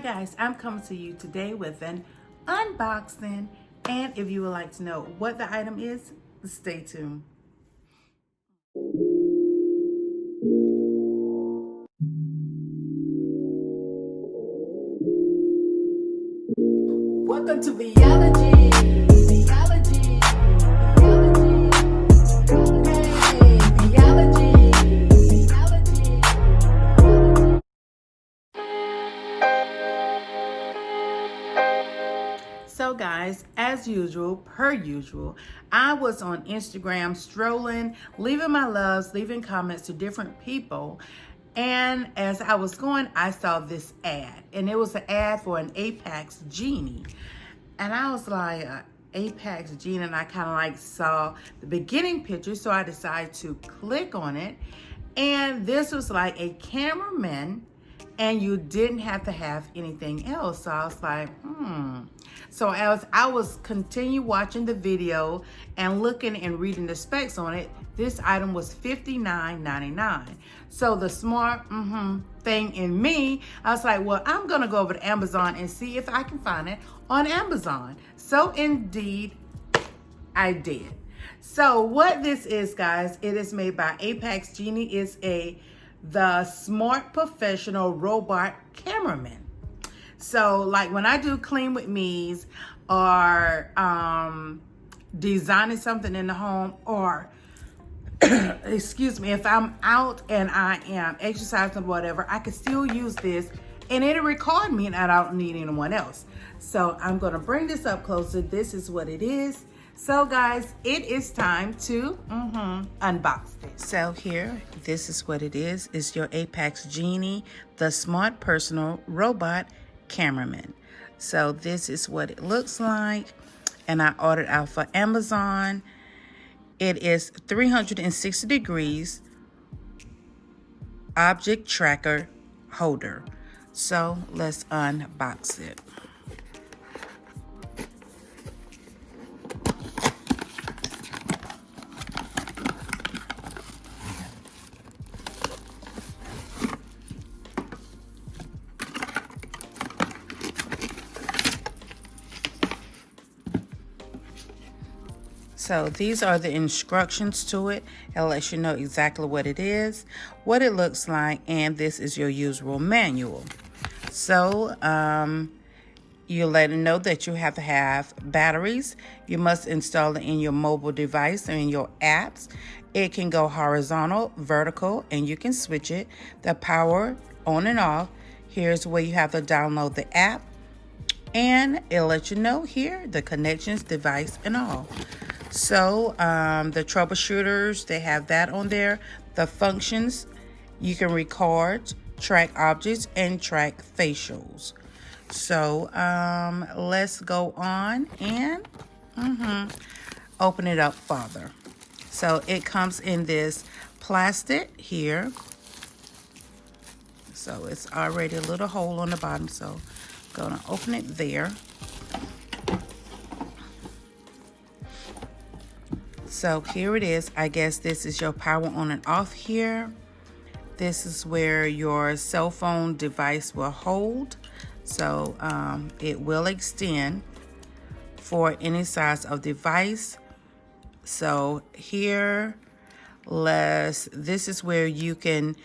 guys, I'm coming to you today with an unboxing, and if you would like to know what the item is, stay tuned. Welcome to VeeHive. So guys, as usual, per usual, I was on Instagram strolling, leaving my loves, leaving comments to different people. And as I was going, I saw this ad, and it was an ad for an Apai Genie. And I was like, Apai Genie, and I kind of like saw the beginning picture, so I decided to click on it. And this was like a cameraman, and you didn't have to have anything else. So I was like, So as I was continue watching the video and looking and reading the specs on it, this item was $59.99. So the smart thing in me, I was like, well, I'm gonna go over to Amazon and see if I can find it on Amazon. So indeed, I did. So what this is, guys, it is made by Apai Genie. It's the Smart Professional Robot Cameraman. So like when I do clean with me's or designing something in the home, or excuse me, if I'm out and I am exercising or whatever, I can still use this and it'll record me and I don't need anyone else. So I'm gonna bring this up closer. This is what it is. So guys, it is time to unbox it. So here, this is what it is. It's your Apai Genie, the Smart Personal Robot Cameraman. So this is what it looks like, and I ordered out for Amazon. It is 360 degrees object tracker holder. So let's unbox it. So these are the instructions to it. It lets you know exactly what it is, what it looks like, and this is your usual manual. So you let it know that you have to have batteries. You must install it in your mobile device and in your apps. It can go horizontal, vertical, and you can switch it. The power on and off. Here's where you have to download the app, and it'll let you know here the connections, device, and all. So the troubleshooters, they have that on there. The functions, you can record, track objects, and track facials. So let's go on and open it up further. So it comes in this plastic here. So it's already a little hole on the bottom, so I'm gonna open it there. So here it is. I guess this is your power on and off here. This is where your cell phone device will hold. So it will extend for any size of device. So here, this is where you can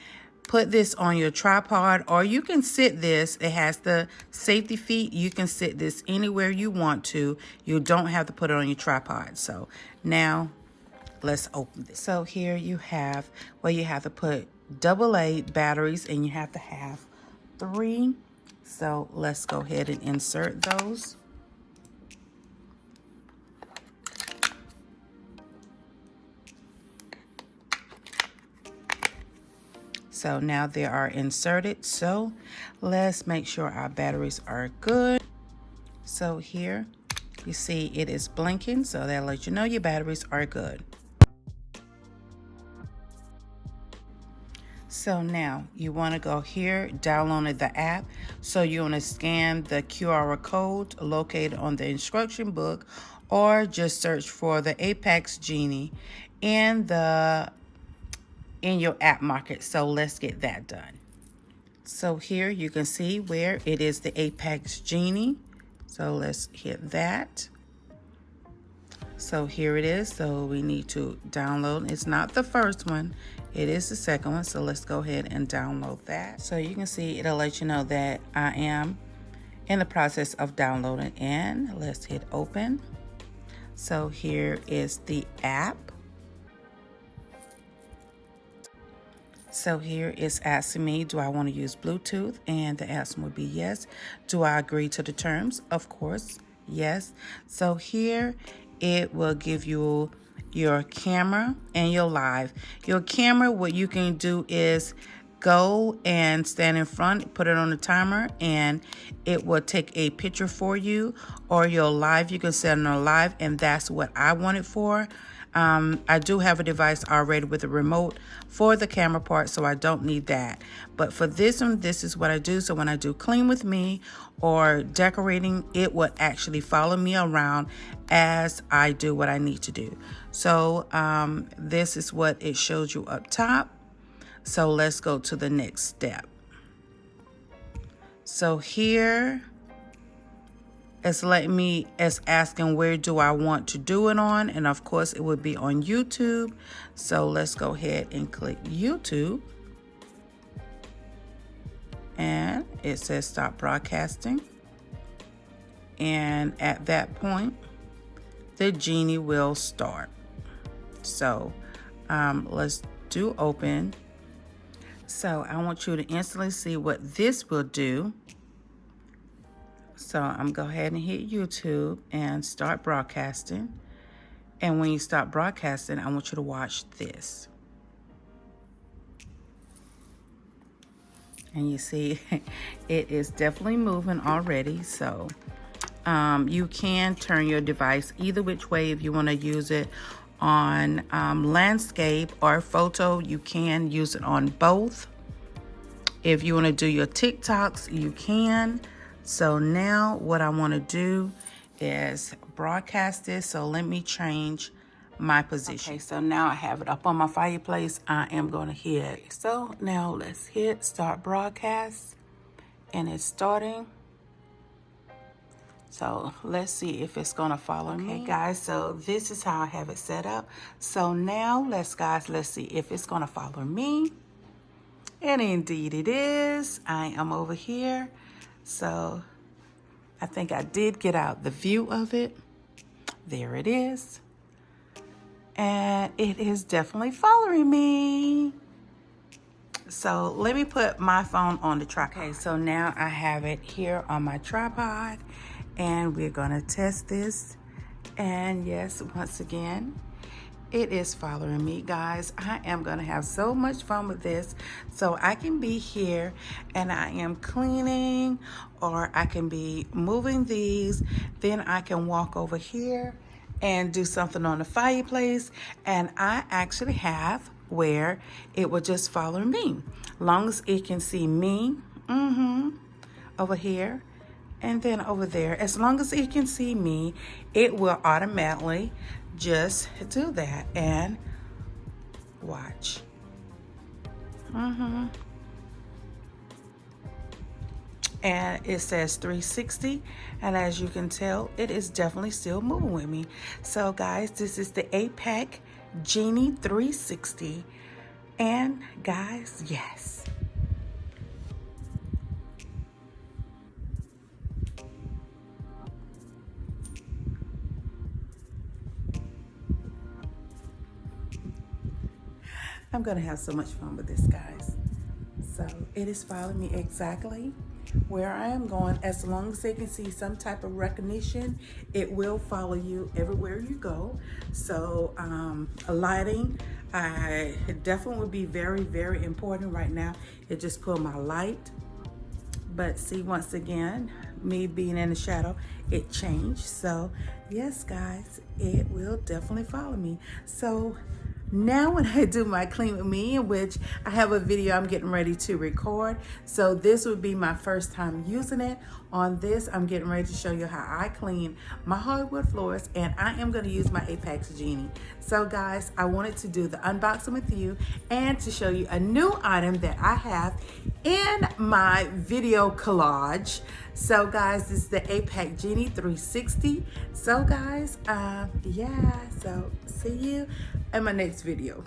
put this on your tripod, or you can sit this. It has the safety feet. You can sit this anywhere you want to. You don't have to put it on your tripod. So now let's open this. So here you have where you have to put AA batteries, and you have to have 3. So let's go ahead and insert those. So now they are inserted. So let's make sure our batteries are good. So here you see it is blinking, so that'll let you know your batteries are good. So now you want to go here, download the app. So you want to scan the QR code located on the instruction book, or just search for the Apai Genie in your app market. So let's get that done. So here you can see where it is the Apai Genie. So let's hit that. So here it is. So we need to download. It's not the first one. It is the second one. So let's go ahead and download that. So you can see it'll let you know that I am in the process of downloading, and let's hit open. So here is the app. So here it's asking me, do I want to use Bluetooth? And the answer would be yes. Do I agree to the terms? Of course, yes. So here it will give you your camera and your live. Your camera, what you can do is go and stand in front, put it on the timer, and it will take a picture for you. Or your live, you can set it on live, and that's what I want it for. I do have a device already with a remote for the camera part, so I don't need that. But for this one, this is what I do. So when I do clean with me or decorating, it will actually follow me around as I do what I need to do. So this is what it shows you up top. So let's go to the next step. So here it's asking where do I want to do it on, and of course it would be on YouTube. So let's go ahead and click YouTube, and it says stop broadcasting, and at that point the Genie will start. So let's do open. So I want you to instantly see what this will do. So I'm go ahead and hit YouTube and start broadcasting. And when you stop broadcasting, I want you to watch this. And you see, it is definitely moving already. So you can turn your device either which way if you want to use it on landscape or photo. You can use it on both. If you want to do your TikToks, you can. So now what I want to do is broadcast this. So let me change my position. Okay, so now I have it up on my fireplace. I am going to hit. So now let's hit start broadcast, and it's starting. So let's see if it's going to follow me. Okay, guys, so this is how I have it set up. So now let's see if it's going to follow me. And indeed it is. I am over here. So I think I did get out the view of it. There it is. And it is definitely following me. So let me put my phone on the tripod. Okay, so now I have it here on my tripod, and we're gonna test this. And yes, once again, it is following me, guys. I am gonna have so much fun with this. So I can be here and I am cleaning, or I can be moving these. Then I can walk over here and do something on the fireplace. And I actually have where it will just follow me. Long as it can see me over here and then over there. As long as it can see me, it will automatically just do that. And watch. And it says 360, and as you can tell, it is definitely still moving with me. So guys, this is the Apai Genie 360, and guys, yes, I'm gonna have so much fun with this, guys. So it is following me exactly where I am going. As long as they can see some type of recognition, it will follow you everywhere you go. So lighting, it definitely would be very, very important right now. It just pulled my light. But see, once again, me being in the shadow, it changed. So yes, guys, it will definitely follow me. So Now when I do my clean with me, in which I have a video I'm getting ready to record, so this would be my first time using it. On this, I'm getting ready to show you how I clean my hardwood floors, and I am going to use my Apai Genie. So guys, I wanted to do the unboxing with you and to show you a new item that I have in my video collage. So guys, this is the Apai Genie 360. So guys, yeah, so see you in my next video.